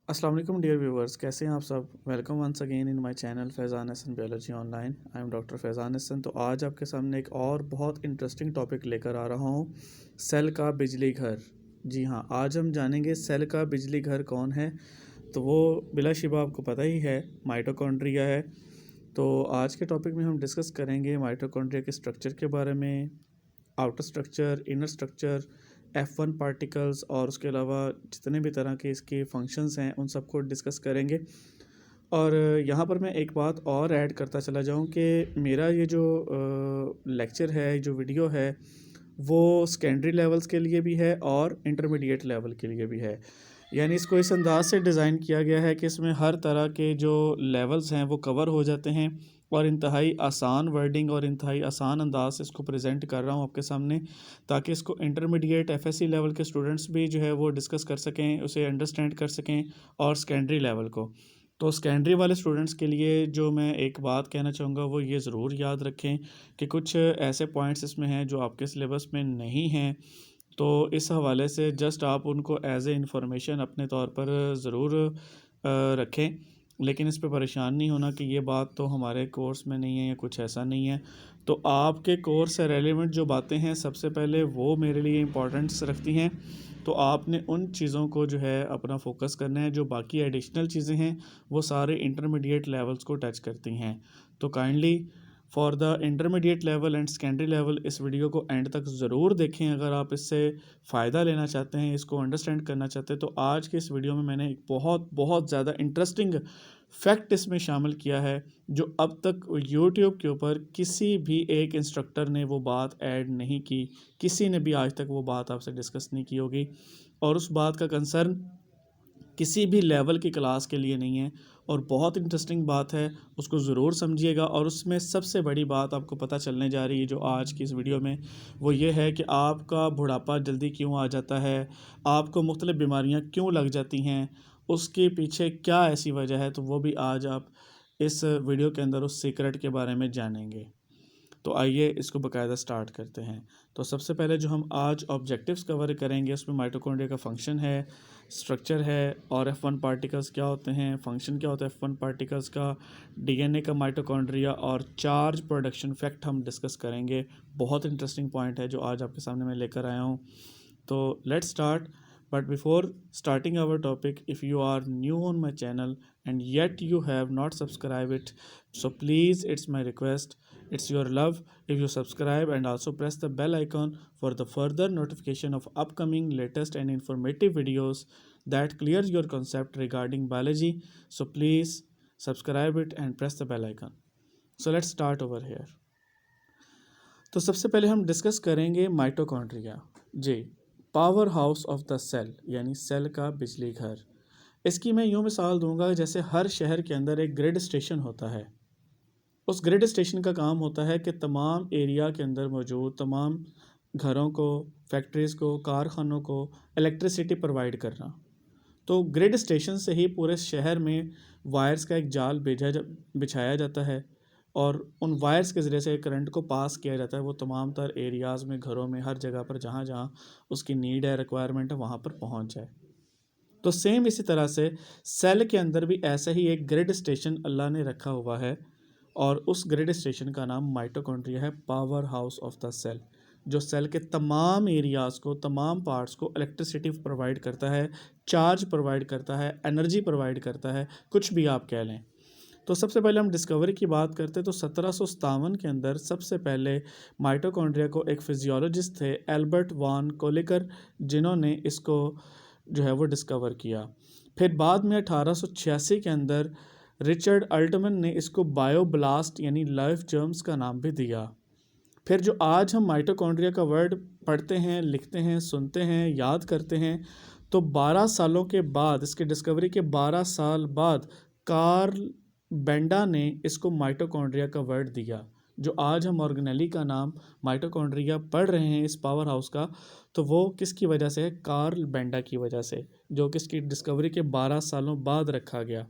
अस्सलाम वालेकुम dear viewers, कैसे हैं आप सब। Welcome once again in my channel Faizan Hasan biology online. I am doctor Faizan Hasan. तो आज आपके सामने एक और बहुत इंटरेस्टिंग टॉपिक लेकर आ रहा हूँ, सेल का बिजली घर। जी हाँ, आज हम जानेंगे सेल का बिजली घर कौन है। तो वो बिलाशिबा आपको पता ही है, माइटोकॉन्ड्रिया है। तो आज के टॉपिक में हम डिस्कस करेंगे माइटोकॉन्ड्रिया के स्ट्रक्चर के बारे में, outer structure, inner structure, F1 particles और उसके अलावा जितने भी तरह के इसके फंक्शंस हैं उन सबको डिस्कस करेंगे। और यहाँ पर मैं एक बात और ऐड करता चला जाऊँ कि मेरा ये जो लेक्चर है, जो वीडियो है, वो सेकेंडरी लेवल्स के लिए भी है और इंटरमीडिएट लेवल के लिए भी है। यानी इसको इस अंदाज से डिज़ाइन किया गया है कि इसमें हर तरह के जो लेवल्स हैं वो कवर हो जाते हैं और इंतहाई आसान वर्डिंग और इंतहाई आसान अंदाज से इसको प्रेजेंट कर रहा हूँ आपके सामने, ताकि इसको इंटरमीडिएट एफएससी लेवल के स्टूडेंट्स भी जो है वो डिस्कस कर सकें, उसे अंडरस्टैंड कर सकें, और सेकेंडरी लेवल को। तो सेकेंडरी वाले स्टूडेंट्स के लिए जो मैं एक बात कहना चाहूँगा वो ये ज़रूर याद रखें कि कुछ ऐसे पॉइंट्स इसमें हैं जो आपके सिलेबस में नहीं हैं। तो इस हवाले से जस्ट आप उनको एज ए इंफॉर्मेशन अपने तौर पर ज़रूर रखें, लेकिन इस पे परेशान नहीं होना कि ये बात तो हमारे कोर्स में नहीं है या कुछ ऐसा नहीं है। तो आपके कोर्स से रेलिवेंट जो बातें हैं सबसे पहले वो मेरे लिए इम्पोर्टेंस रखती हैं। तो आपने उन चीज़ों को जो है अपना फोकस करना है। जो बाकी एडिशनल चीज़ें हैं वो सारे इंटरमीडिएट लेवल्स को टच करती हैं। तो kindly for the intermediate level and secondary level इस वीडियो को एंड तक ज़रूर देखें अगर आप इससे फ़ायदा लेना चाहते हैं, इसको अंडरस्टैंड करना चाहते हैं। तो आज के इस वीडियो में मैंने एक बहुत बहुत ज़्यादा इंटरेस्टिंग फैक्ट इसमें शामिल किया है, जो अब तक यूट्यूब के ऊपर किसी भी एक इंस्ट्रक्टर ने वो बात ऐड नहीं की, किसी ने भी आज तक वो बात आपसे डिस्कस नहीं की होगी। और उस बात का कंसर्न किसी भी लेवल की क्लास के लिए नहीं है और बहुत इंटरेस्टिंग बात है, उसको ज़रूर समझिएगा। और उसमें सबसे बड़ी बात आपको पता चलने जा रही है जो आज की इस वीडियो में, वो ये है कि आपका बुढ़ापा जल्दी क्यों आ जाता है, आपको मुख्तलिफ़ बीमारियां क्यों लग जाती हैं, उसके पीछे क्या ऐसी वजह है। तो वो भी आज आप इस वीडियो के अंदर उस सीक्रेट के बारे में जानेंगे। तो आइए इसको बाकायदा स्टार्ट करते हैं। तो सबसे पहले जो हम आज ऑब्जेक्टिव्स कवर करेंगे उसमें माइटोकॉन्ड्रिया का फंक्शन है, स्ट्रक्चर है, और F1 पार्टिकल्स क्या होते हैं, फंक्शन क्या होता है F1 पार्टिकल्स का, डीएनए का माइटोकॉन्ड्रिया, और चार्ज प्रोडक्शन फैक्ट हम डिस्कस करेंगे। बहुत इंटरेस्टिंग पॉइंट है जो आज आपके सामने मैं लेकर आया हूँ। तो let's start. But before starting our topic, if you are new on my channel and yet you have not subscribed it, so please, it's my request, it's your love if you subscribe and also press the bell icon for the further notification of upcoming latest and informative videos that clears your concept regarding biology. So please subscribe it and press the bell icon. So let's start over here. तो सबसे पहले हम discuss करेंगे mitochondria. जी, power house of the cell, यानी cell का बिजली घर। इसकी मैं यूँ मिसाल दूंगा जैसे हर शहर के अंदर एक ग्रिड स्टेशन होता है। उस ग्रिड स्टेशन का काम होता है कि तमाम एरिया के अंदर मौजूद तमाम घरों को, फैक्ट्रीज़ को, कारखानों को इलेक्ट्रिसिटी प्रोवाइड करना। तो ग्रिड स्टेशन से ही पूरे शहर में वायर्स का एक जाल बिछाया जाता है और उन वायर्स के ज़रिए से करंट को पास किया जाता है। वो तमाम तर एरियाज़ में, घरों में, हर जगह पर जहाँ जहाँ उसकी नीड है, रिक्वायरमेंट है, वहाँ पर पहुँच जाए। तो सेम इसी तरह से सेल के अंदर भी ऐसा ही एक ग्रिड स्टेशन अल्लाह ने रखा हुआ है और उस ग्रिड स्टेशन का नाम माइटोकॉन्ड्रिया है, power house of the cell, जो सेल के तमाम एरियाज़ को, तमाम पार्ट्स को इलेक्ट्रिसिटी प्रोवाइड करता है, चार्ज प्रोवाइड करता है, एनर्जी प्रोवाइड करता है, कुछ भी आप कह लें। तो सबसे पहले हम डिस्कवरी की बात करते हैं तो 1757 के अंदर सबसे पहले माइटोकॉन्ड्रिया को एक फिजियोलॉजिस्ट थे, एल्बर्ट वान कोलिकर, जिन्होंने इसको जो है वो डिस्कवर किया। फिर बाद में 1886 के अंदर रिचर्ड अल्टमन ने इसको बायोब्लास्ट यानी लाइफ जर्म्स का नाम भी दिया। फिर जो आज हम माइटोकॉन्ड्रिया का वर्ड पढ़ते हैं, लिखते हैं, सुनते हैं, याद करते हैं, तो 12 सालों के बाद, इसके डिस्कवरी के 12 साल बाद, कार्ल बेंडा ने इसको माइटोकॉन्ड्रिया का वर्ड दिया। जो आज हम ऑर्गेनेली का नाम माइटोकॉन्ड्रिया पढ़ रहे हैं इस पावर हाउस का, तो वो किसकी वजह से है? कार्ल बेंडा की वजह से, जो कि इसकी डिस्कवरी के 12 सालों बाद रखा गया।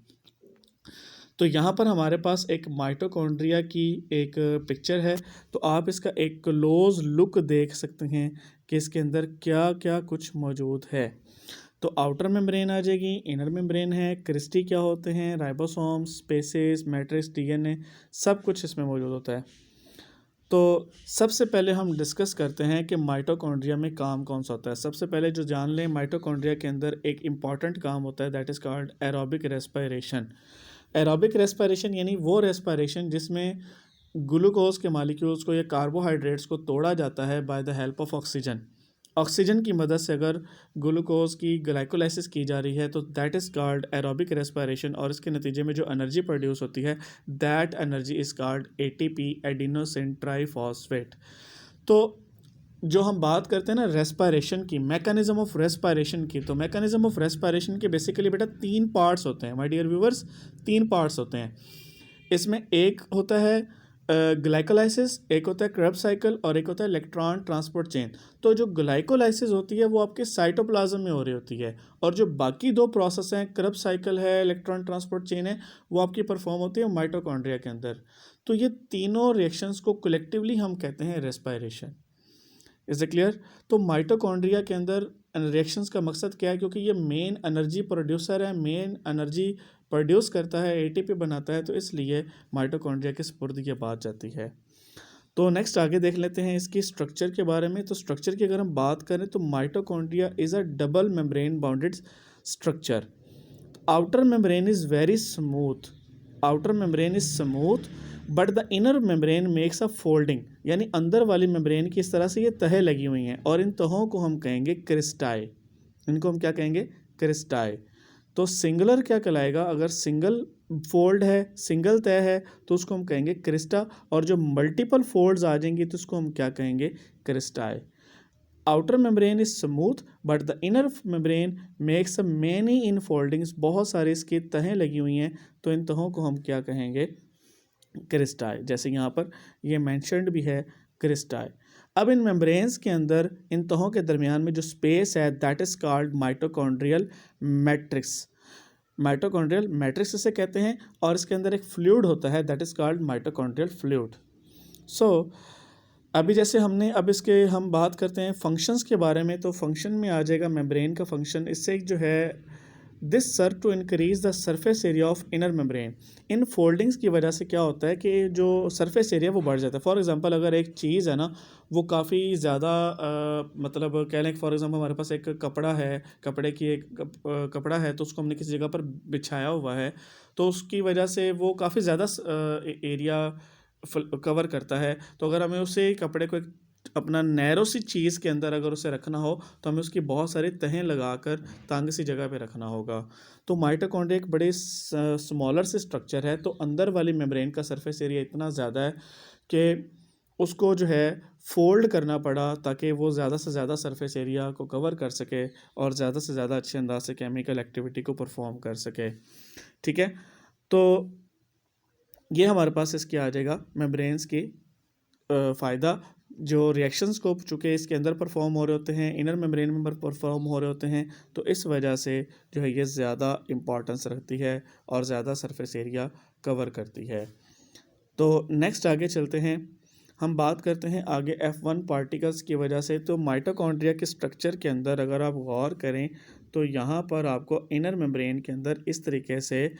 तो यहाँ पर हमारे पास एक माइटोकॉन्ड्रिया की एक पिक्चर है, तो आप इसका एक क्लोज लुक देख सकते हैं कि इसके अंदर क्या क्या कुछ मौजूद है। तो आउटर मेम्ब्रेन आ जाएगी, इनर मेम्ब्रेन है, क्रिस्टी क्या होते हैं, राइबोसोम्स, स्पेसेस, मैट्रिक्स, डीएनए, सब कुछ इसमें मौजूद होता है। तो सबसे पहले हम डिस्कस करते हैं कि माइटोकॉन्ड्रिया में काम कौन सा होता है। सबसे पहले जो जान लें, माइटोकॉन्ड्रिया के अंदर एक इम्पॉर्टेंट काम होता है, that is called aerobic respiration. Aerobic respiration यानी वो रेस्पिरेशन जिसमें ग्लूकोज के मालिक्यूल्स को या कार्बोहाइड्रेट्स को तोड़ा जाता है by the help of oxygen. Oxygen की मदद से अगर ग्लूकोज की ग्लाइकोलाइसिस की जा रही है तो that is called aerobic respiration, और इसके नतीजे में जो एनर्जी प्रोड्यूस होती है that energy is called ATP, adenosine triphosphate. तो जो हम बात करते हैं ना रेस्पिरेशन की, मैकेनिज्म ऑफ रेस्पिरेशन की, तो मैकेनिज्म ऑफ रेस्पिरेशन के बेसिकली बेटा 3 पार्ट्स होते हैं माय डियर व्यूवर्स, 3 पार्ट्स होते हैं। इसमें एक होता है ग्लाइकोलाइसिस, एक होता है क्रेब्स साइकिल, और एक होता है इलेक्ट्रॉन ट्रांसपोर्ट चेन। तो जो ग्लाइकोलाइसिस होती है वो आपके साइटोप्लाज्म में हो रही होती है, और जो बाकी 2 प्रोसेस हैं, क्रेब्स साइकिल है, इलेक्ट्रॉन ट्रांसपोर्ट चेन है, वो आपकी परफॉर्म होती है माइटोकॉन्ड्रिया के अंदर। तो ये तीनों रिएक्शंस को कलेक्टिवली हम कहते हैं रेस्पिरेशन। Is it clear? तो माइटोकॉन्ड्रिया के अंदर रिएक्शंस का मकसद क्या है, क्योंकि ये मेन एनर्जी प्रोड्यूसर है, मेन एनर्जी प्रोड्यूस करता है, एटीपी बनाता है, तो इसलिए माइटोकॉन्ड्रिया के स्पुर्द ये बात जाती है। तो नेक्स्ट आगे देख लेते हैं इसकी स्ट्रक्चर के बारे में। तो स्ट्रक्चर की अगर हम बात करें तो mitochondria is a double membrane bounded structure. Outer membrane is very smooth, outer membrane is smooth but the inner membrane makes a folding, यानी अंदर वाली मेम्ब्रेन की इस तरह से ये तहें लगी हुई हैं, और इन तहों को हम कहेंगे क्रिस्टाई। इनको हम क्या कहेंगे? क्रिस्टाई। तो सिंगुलर क्या कहलाएगा? अगर सिंगल फोल्ड है, सिंगल तह है, तो उसको हम कहेंगे क्रिस्टा, और जो मल्टीपल फोल्ड्स आ जाएंगी तो उसको हम क्या कहेंगे? Cristae. Outer membrane is smooth but the inner membrane makes many in foldings, बहुत सारी इसकी तहें लगी हुई हैं, तो इन तहों को हम क्या कहेंगे? क्रिस्टाई। जैसे यहाँ पर ये मैंशनड भी है, क्रिस्टाई। अब इन मेम्ब्रेन्स के अंदर इन तहों के दरमियान में जो स्पेस है that is called mitochondrial matrix. Mitochondrial matrix इसे कहते हैं, और इसके अंदर एक फ्लूइड होता है that is called mitochondrial fluid. So अभी जैसे हमने अब इसके हम बात करते हैं फंक्शंस के बारे में, तो फंक्शन में आ जाएगा मेम्ब्रेन का फंक्शन। इससे एक जो है this serve to increase the surface area of inner membrane. इन फोल्डिंग्स की वजह से क्या होता है कि जो सरफेस एरिया वो बढ़ जाता है। फॉर एग्जांपल अगर एक चीज़ है ना वो काफ़ी ज़्यादा मतलब कह लें कि फॉर एग्जांपल हमारे पास एक कपड़ा है, कपड़े की एक कपड़ा है, तो उसको हमने किसी जगह पर बिछाया हुआ है, तो उसकी वजह से वो काफ़ी ज़्यादा एरिया कवर करता है। तो अगर हमें उसे कपड़े को एक अपना नैरो सी चीज़ के अंदर अगर उसे रखना हो तो हमें उसकी बहुत सारी तहें लगाकर तंग सी जगह पे रखना होगा। तो माइटोकॉन्ड्रिया एक बड़े स्मॉलर से स्ट्रक्चर है, तो अंदर वाली मेम्ब्रेन का सरफेस एरिया इतना ज़्यादा है कि उसको जो है फोल्ड करना पड़ा ताकि वो ज़्यादा से ज़्यादा सरफेस एरिया को कवर कर सके और ज़्यादा से ज़्यादा अच्छे अंदाज से केमिकल एक्टिविटी को परफॉर्म कर सके। ठीक है, तो ये हमारे पास इसके आ जाएगा मेम्ब्रेन्स की फ़ायदा। जो रिएक्शंस को चूँकि इसके अंदर परफॉर्म हो रहे होते हैं, इनर मेम्ब्रेन में परफॉर्म हो रहे होते हैं, तो इस वजह से जो है ये ज़्यादा इम्पॉर्टेंस रखती है और ज़्यादा सरफेस एरिया कवर करती है। तो नेक्स्ट आगे चलते हैं, हम बात करते हैं आगे F1 पार्टिकल्स की वजह से। तो माइटोकॉन्ड्रिया के स्ट्रक्चर के अंदर अगर आप गौर करें तो यहाँ पर आपको इनर मेम्ब्रेन के अंदर इस तरीके से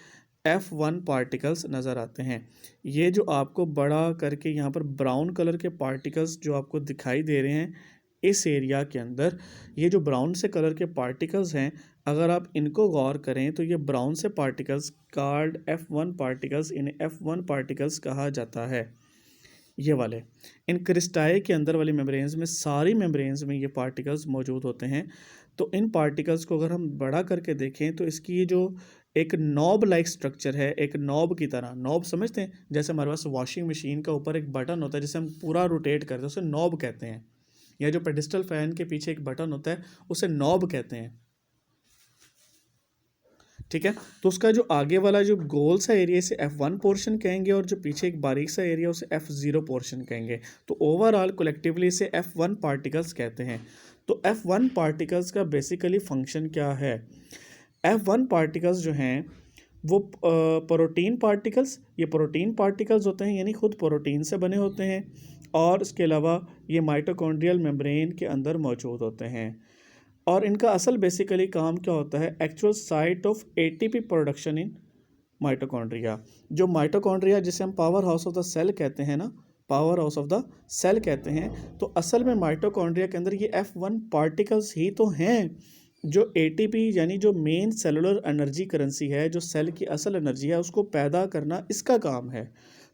F1 पार्टिकल्स नज़र आते हैं। ये जो आपको बड़ा करके यहाँ पर ब्राउन कलर के पार्टिकल्स जो आपको दिखाई दे रहे हैं इस एरिया के अंदर, ये जो ब्राउन से कलर के पार्टिकल्स हैं, अगर आप इनको गौर करें तो ये ब्राउन से पार्टिकल्स कॉल्ड F1 पार्टिकल्स, इन्हें F1 पार्टिकल्स कहा जाता है। ये वाले इन क्रिस्टाई के अंदर वाली मेम्ब्रेन्स में, सारी मेम्ब्रेन्स में ये पार्टिकल्स मौजूद होते हैं। तो इन पार्टिकल्स को अगर हम बड़ा करके देखें तो इसकी ये जो एक नॉब लाइक स्ट्रक्चर है, एक नॉब की तरह, नॉब समझते हैं जैसे हमारे पास वॉशिंग मशीन का ऊपर एक बटन होता है जिसे हम पूरा रोटेट करते हैं उसे नॉब कहते हैं, या जो पेडिस्टल फैन के पीछे एक बटन होता है उसे नॉब कहते हैं। ठीक है, तो उसका जो आगे वाला जो गोल सा एरिया इसे F1 पोर्शन कहेंगे और जो पीछे एक बारीक सा एरिया उसे F0 पोर्शन कहेंगे। तो ओवरऑल कलेक्टिवली इसे F1 पार्टिकल्स कहते हैं। तो F1 पार्टिकल्स का बेसिकली फंक्शन क्या है? F1 पार्टिकल्स जो हैं वो प्रोटीन पार्टिकल्स, ये प्रोटीन पार्टिकल्स होते हैं, यानी खुद प्रोटीन से बने होते हैं, और इसके अलावा ये माइटोकॉन्ड्रियल मेम्ब्रेन के अंदर मौजूद होते हैं। और इनका असल बेसिकली काम क्या होता है, actual site of ATP production in mitochondria. जो माइटोकॉन्ड्रिया जिसे हम power house of the cell कहते हैं ना, power house of the cell कहते हैं, तो असल में माइटोकॉन्ड्रिया के अंदर ये F1 पार्टिकल्स ही तो हैं जो एटीपी यानी जो मेन सेलुलर एनर्जी करेंसी है, जो सेल की असल एनर्जी है उसको पैदा करना इसका काम है।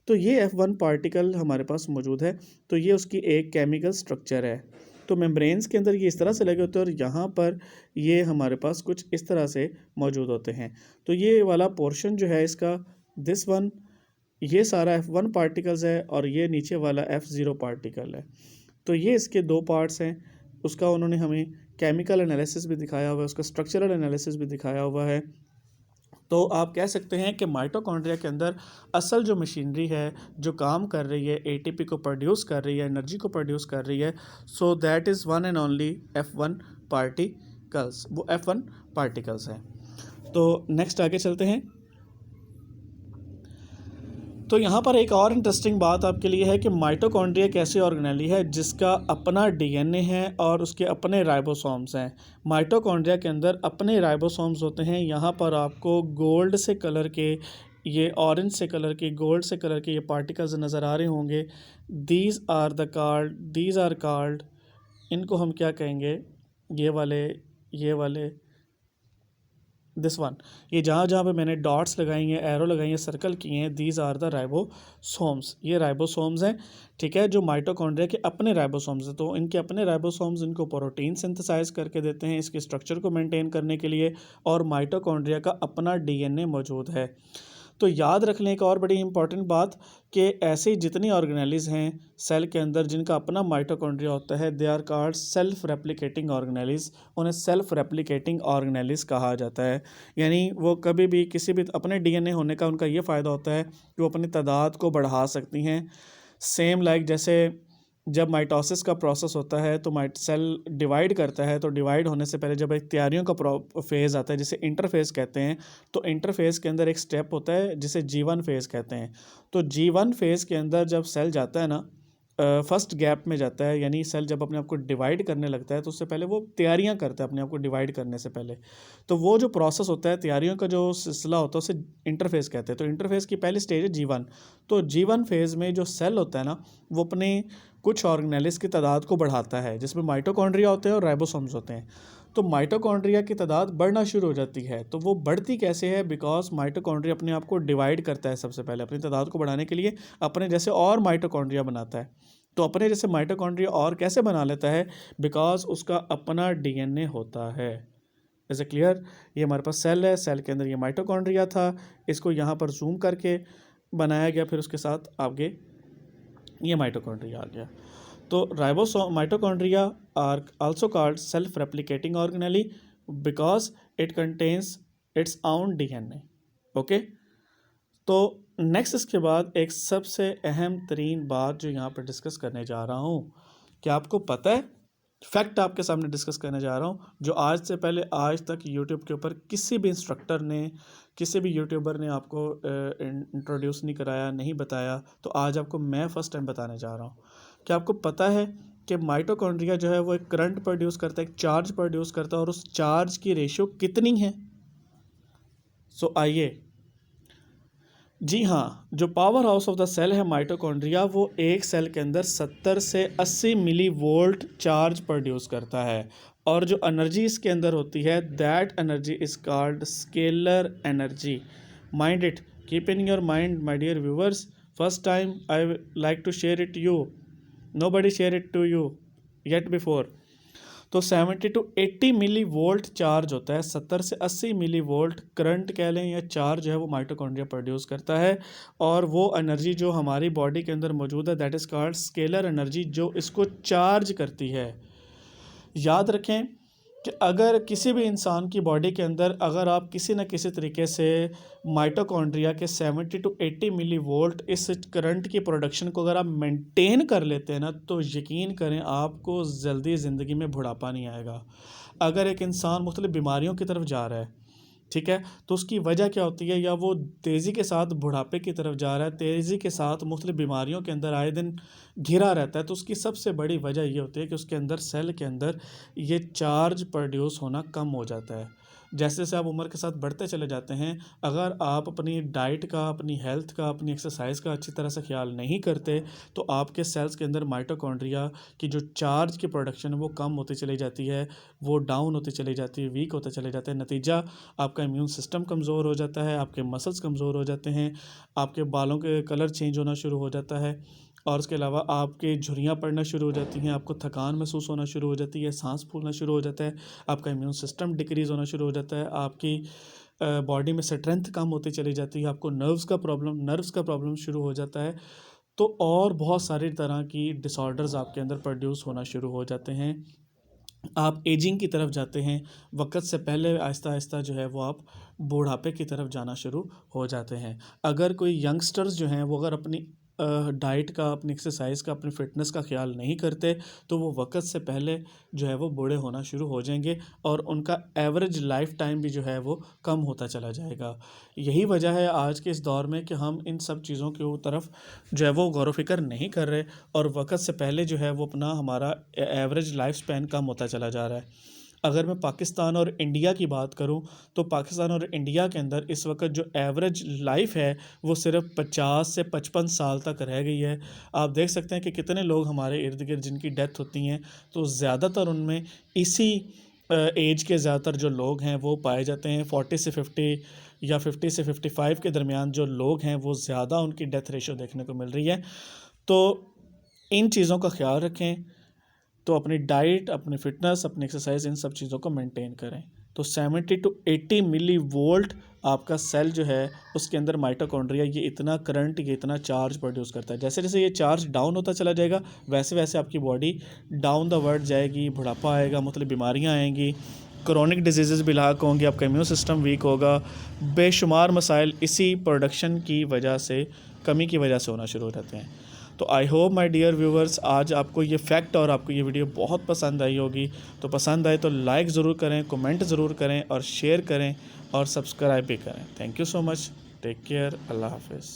तो ये F1 पार्टिकल हमारे पास मौजूद है, तो ये उसकी एक केमिकल स्ट्रक्चर है। तो मेम्ब्रेन्स के अंदर ये इस तरह से लगे होते हैं और यहाँ पर ये हमारे पास कुछ इस तरह से मौजूद होते हैं। तो ये वाला पोर्शन जो है इसका, दिस वन, ये सारा F1 पार्टिकल्स है और ये नीचे वाला F0 पार्टिकल है। तो ये इसके दो पार्ट्स हैं। उसका उन्होंने हमें केमिकल एनालिसिस भी दिखाया हुआ है, उसका स्ट्रक्चरल एनालिसिस भी दिखाया हुआ है। तो आप कह सकते हैं कि माइटोकॉन्ड्रिया के अंदर असल जो मशीनरी है जो काम कर रही है, एटीपी को प्रोड्यूस कर रही है, एनर्जी को प्रोड्यूस कर रही है, so that is one and only F1 particles, वो F1 पार्टिकल्स हैं। तो नेक्स्ट आगे चलते हैं। तो यहाँ पर एक और इंटरेस्टिंग बात आपके लिए है कि माइटोकॉन्ड्रिया एक ऐसी ऑर्गेनेली है जिसका अपना डीएनए है और उसके अपने राइबोसोम्स हैं। माइटोकॉन्ड्रिया के अंदर अपने राइबोसोम्स होते हैं। यहाँ पर आपको गोल्ड से कलर के, ये ऑरेंज से कलर के, गोल्ड से कलर के ये पार्टिकल्स नज़र आ रहे होंगे। दीज आर कॉल्ड, इनको हम क्या कहेंगे, ये वाले दिस वन, ये जहाँ जहाँ पे मैंने डॉट्स लगाई हैं, एरो लगाई हैं, सर्कल किए हैं, दीज आर द राइबोसोम्स, ये राइबोसोम्स हैं, ठीक है, जो माइटोकॉन्ड्रिया के अपने राइबोसोम्स हैं। तो इनके अपने राइबोसोम्स इनको प्रोटीन सिंथेसाइज करके देते हैं इसके स्ट्रक्चर को मेंटेन करने के लिए, और माइटोकॉन्ड्रिया का अपना डीएनए मौजूद है। तो याद रख लें एक और बड़ी इंपॉर्टेंट बात कि ऐसी जितनी ऑर्गेनेलीज हैं सेल के अंदर जिनका अपना माइटोकॉन्ड्रिया होता है, they are called self replicating organelles, उन्हें सेल्फ रेप्लिकेटिंग ऑर्गेनेलीज कहा जाता है। यानी वो कभी भी किसी भी अपने डीएनए होने का उनका ये फ़ायदा होता है कि वो अपनी तादाद को बढ़ा सकती हैं। सेम लाइक जैसे जब माइटोसिस का प्रोसेस होता है तो सेल डिवाइड करता है, तो डिवाइड होने से पहले जब एक तैयारियों का फेज़ आता है जिसे इंटरफेज़ कहते हैं, तो इंटरफेज़ के अंदर एक स्टेप होता है जिसे G1 फेज़ कहते हैं। तो G1 फेज़ के अंदर जब सेल जाता है ना, फर्स्ट गैप में जाता है, यानी सेल जब अपने आप को डिवाइड करने लगता है तो उससे पहले वो तैयारियां करता है अपने आप को डिवाइड करने से पहले। तो वो जो प्रोसेस होता है, तैयारियों का जो सिलसिला होता है उसे इंटरफेस कहते हैं। तो इंटरफेस की पहली स्टेज है G1। तो G1 फेज़ में जो सेल होता है ना, वो अपने कुछ ऑर्गेनेलिस की तादाद को बढ़ाता है जिसमें माइटोकॉन्ड्रिया होते हैं और राइबोसोम्स होते हैं। तो माइटोकॉन्ड्रिया की तादाद बढ़ना शुरू हो जाती है। तो वो बढ़ती कैसे है, बिकॉज माइटोकॉन्ड्रिया अपने आप को डिवाइड करता है सबसे पहले अपनी तादाद को बढ़ाने के लिए, अपने जैसे और माइटोकॉन्ड्रिया बनाता है। तो अपने जैसे माइटोकॉन्ड्रिया और कैसे बना लेता है, बिकॉज उसका अपना डीएनए होता है। Is a clear? ये हमारे पास सेल है, सेल के अंदर ये माइटोकॉन्ड्रिया था, इसको यहाँ पर जूम करके बनाया गया, फिर उसके साथ आगे ये माइटोकॉन्ड्रिया आ गया। तो mitochondria are also called self replicating organelle because it contains its own DNA. Okay, तो नेक्स्ट इसके बाद एक सबसे अहम तरीन बात जो यहाँ पर डिस्कस करने जा रहा हूँ, क्या आपको पता है, फैक्ट आपके सामने डिस्कस करने जा रहा हूँ जो आज से पहले आज तक यूट्यूब के ऊपर किसी भी इंस्ट्रक्टर ने, किसी भी यूट्यूबर ने आपको इंट्रोड्यूस नहीं कराया, नहीं बताया। तो आज आपको मैं फर्स्ट टाइम बताने जा रहा हूँ। क्या आपको पता है कि माइटोकॉन्ड्रिया जो है वो एक करंट प्रोड्यूस करता है, एक चार्ज प्रोड्यूस करता है, और उस चार्ज की रेशियो कितनी है? सो आइए, जी हाँ, जो power house of the cell है माइटोकॉन्ड्रिया, वो एक सेल के अंदर 70 से 80 मिली वोल्ट चार्ज प्रोड्यूस करता है, और जो एनर्जी इसके अंदर होती है, that energy is called scalar energy. Mind it, keep in your mind my dear viewers, first time I like to share it you, nobody share it to you yet before. तो 70 to 80 milli volt charge होता है, 70 से 80 milli volt current कह लें या charge है, वो mitochondria produce करता है। और वो एनर्जी जो हमारी बॉडी के अंदर मौजूद है, that is called scalar energy, जो इसको चार्ज करती है। याद रखें कि अगर किसी भी इंसान की बॉडी के अंदर अगर आप किसी न किसी तरीके से माइटोकॉन्ड्रिया के 70 to 80 मिली वोल्ट इस करंट की प्रोडक्शन को अगर आप मेंटेन कर लेते हैं ना, तो यकीन करें आपको जल्दी ज़िंदगी में बुढ़ापा नहीं आएगा। अगर एक इंसान मुख्तलिफ बीमारियों की तरफ जा रहा है, ठीक है। तो उसकी वजह क्या होती है, या वो तेज़ी के साथ बुढ़ापे की तरफ जा रहा है, तेज़ी के साथ मुख्तलिफ बीमारियों के अंदर आए दिन घिरा रहता है, तो उसकी सबसे बड़ी वजह ये होती है कि उसके अंदर सेल के अंदर ये चार्ज प्रोड्यूस होना कम हो जाता है। जैसे जैसे आप उम्र के साथ बढ़ते चले जाते हैं, अगर आप अपनी डाइट का, अपनी हेल्थ का, अपनी एक्सरसाइज का अच्छी तरह से ख्याल नहीं करते, तो आपके सेल्स के अंदर माइटोकॉन्ड्रिया की जो चार्ज की प्रोडक्शन है वो कम होती चली जाती है, वो डाउन होती चली जाती है, वीक होते चले जाते हैं। नतीजा, आपका इम्यून सिस्टम कमज़ोर हो जाता है, आपके मसल्स कमज़ोर हो जाते हैं, आपके बालों के कलर चेंज होना शुरू हो जाता है, और उसके अलावा आपकी झुर्रियाँ पड़ना शुरू हो जाती हैं, आपको थकान महसूस होना शुरू हो जाती है, सांस फूलना शुरू हो जाता है, आपका इम्यून सिस्टम डिक्रीज़ होना शुरू हो जाता है, आपकी बॉडी में स्ट्रेंथ कम होती चली जाती है, आपको नर्व्स का प्रॉब्लम शुरू हो जाता है। तो और बहुत सारी तरह की डिसऑर्डर्स आपके अंदर प्रोड्यूस होना शुरू हो जाते हैं। आप एजिंग की तरफ जाते हैं, वक़्त से पहले आहिस्ता आहिस्ता जो है वो आप बूढ़ापे की तरफ जाना शुरू हो जाते हैं। अगर कोई यंगस्टर्स जो हैं वो अगर अपनी डाइट का, अपनी एक्सरसाइज का, अपनी फ़िटनेस का ख्याल नहीं करते, तो वो वक़्त से पहले जो है वो बूढ़े होना शुरू हो जाएंगे, और उनका एवरेज लाइफ टाइम भी जो है वो कम होता चला जाएगा। यही वजह है आज के इस दौर में कि हम इन सब चीज़ों की तरफ जो है वो गौर व फ़िक्र नहीं कर रहे, और वक़्त से पहले जो है वो अपना हमारा एवरेज लाइफ स्पैन कम होता चला जा रहा है। अगर मैं पाकिस्तान और इंडिया की बात करूं, तो पाकिस्तान और इंडिया के अंदर इस वक्त जो एवरेज लाइफ है वो सिर्फ 50 से 55 साल तक रह गई है। आप देख सकते हैं कि कितने लोग हमारे इर्द गिर्द जिनकी डेथ होती हैं, तो ज़्यादातर उनमें इसी एज के ज़्यादातर जो लोग हैं वो पाए जाते हैं। 40 से 50 या 50 से 55 के दरमियान जो लोग हैं वो ज़्यादा उनकी डेथ रेशो देखने को मिल रही है। तो इन चीज़ों का ख्याल रखें, तो अपनी डाइट, अपनी फ़िटनेस, अपनी एक्सरसाइज, इन सब चीज़ों को मेंटेन करें। तो 70 to 80 मिली वोल्ट आपका सेल जो है उसके अंदर माइटोकॉन्ड्रिया ये इतना करंट, ये इतना चार्ज प्रोड्यूस करता है। जैसे जैसे ये चार्ज डाउन होता चला जाएगा, वैसे वैसे आपकी बॉडी डाउन द वर्ड जाएगी, बुढ़ापा आएगा, मतलब बीमारियाँ आएंगी, क्रोनिक डिजीज़ भी लाक होंगे, आपका इम्यून सिस्टम वीक होगा, बेशुमार मसाइल इसी प्रोडक्शन की वजह से, कमी की वजह से होना शुरू हो जाते हैं। तो I hope my dear viewers, आज आपको ये फैक्ट और आपको ये वीडियो बहुत पसंद आई होगी। तो पसंद आए तो लाइक ज़रूर करें, कमेंट ज़रूर करें, और शेयर करें, और सब्सक्राइब भी करें। Thank you so much. Take care. अल्लाह हाफिज़।